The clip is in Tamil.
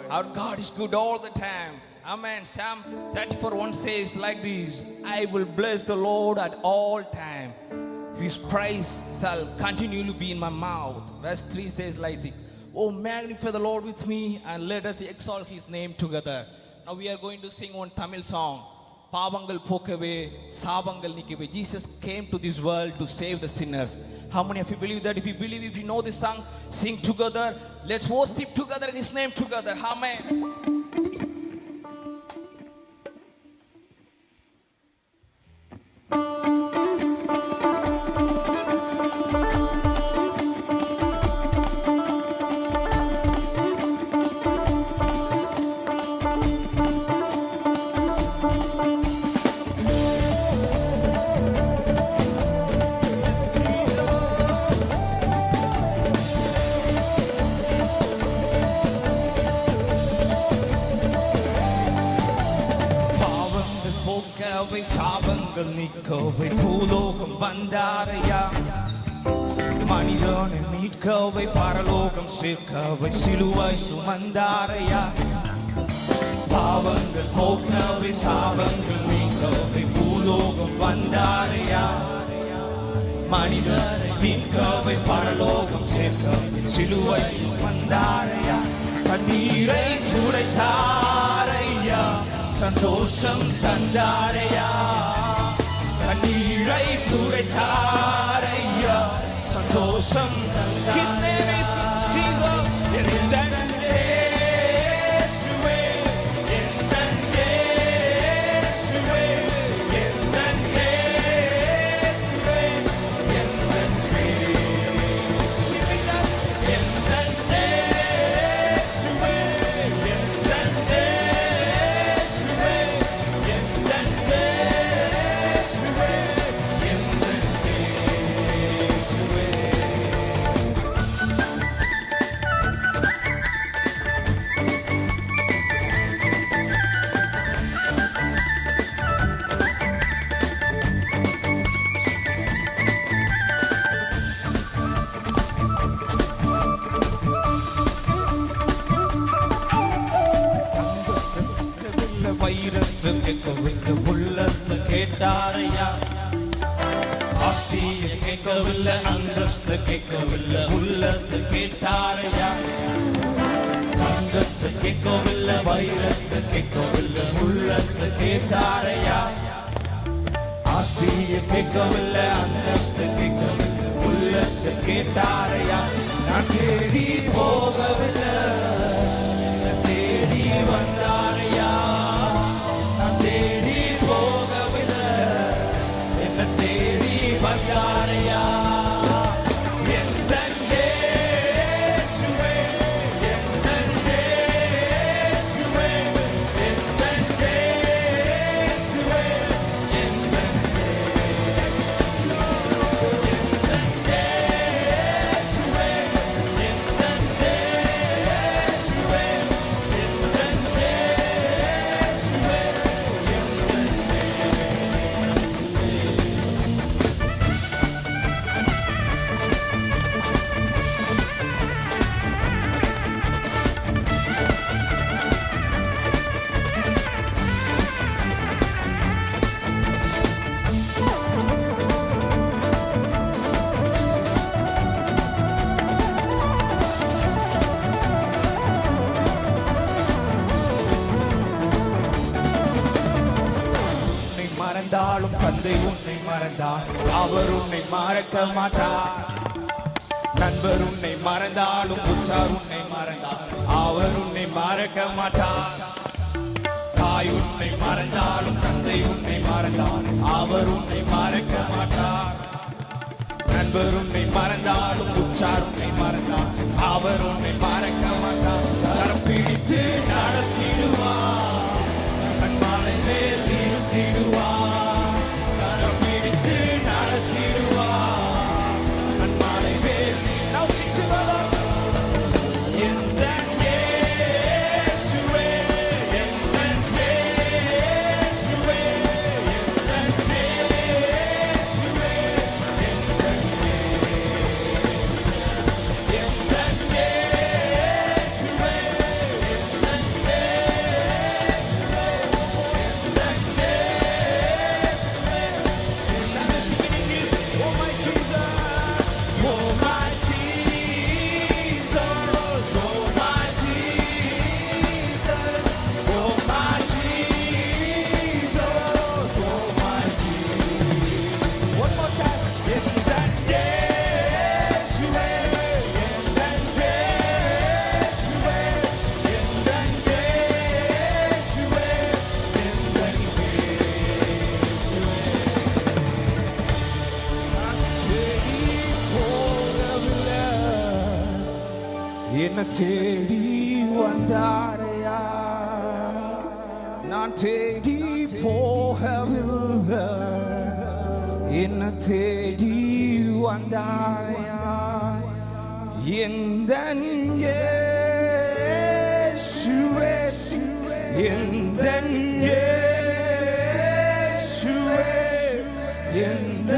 Our God is good all the time. Amen. Psalm 34:1 says like this: I will bless the Lord at all time. His praise shall continually be in my mouth. Verse 3 says like this: Oh, magnify the Lord with me and let us exalt his name together. Now we are going to sing one Tamil song. பாவங்கள் போக்கவே சாபங்கள் நீக்கவே. Jesus came to this world to save the sinners. How many of you believe that? If you know this song, sing together. Let's worship together in his name together. Amen. சாபங்கள் நீக்கவை பூலோகம் வந்தாரையா. மனிதனை மீட்கவை பரலோகம் சேர்க்கவை சிலுவாய் சுமந்தாரையா. பாவங்கள் போக்கவை சாபங்கள் நீக்கவை பூலோகம் வந்தாரையா. மனிதனை மீட்கவை பரலோகம் சேர்க்கவை சிலுவாய் சுமந்தாரையா. கண்ணீரை துடைத்தாரையா, சந்தோஷம் தந்தாரையா. கண்ணீரை துடைத்தாரையா, சந்தோஷம். His name is Jesus. வைரத்து கேட்கவில்லை, உள்ளத்து கேட்டாரையா. ஆஸ்தியை கேட்கவில்லை, அந்தஸ்து கேட்கவில்லை, உள்ளத்து கேட்டாரையா. தங்கத்து கேட்கவில்லை, வைரத்து கேட்கவில்லை, உள்ளத்து கேட்டாரையா. ஆஸ்தியை கேட்கவில்லை, அந்தஸ்து கேட்கவில்லை, உள்ளத்து கேட்டாரையா. நான் தேடி போகவில்லை, தேடி வந்தாரையா. நான் தேடி போகவில்லை, என்ன தேடி வந்தாரையா. மறந்தாலும் தந்தை உன்னை மறந்தார், அவர் உன்னை மறக்க மாட்டார். நண்பர் உன்னை மறந்தாலும் உற்றார் உன்னை மறந்தார், அவர் உன்னை மறக்க மாட்டார். தாய் உன்னை மறந்தாலும் தந்தை உன்னை மறந்தார், அவர் உன்னை மறக்க மாட்டார். நண்பர் உன்னை மறந்தாலும் உற்றார் உன்னை மறந்தார், அவர் உன்னை மறக்க மாட்டார். கரம் பிடித்து நடத்திடுவார், கண்மாலை மேல் நிறுத்திடுவார். கரம் பிடித்து நடத்திடுவார், கண்மாலை மேல். Now sing together. என்ன தேடி வந்தாரையா, நான் தேடி போகவில்லை, என்ன தேடி வந்தாரையா, எந்தன் இயேசுவே, எந்தன் இயேசுவே, எந்த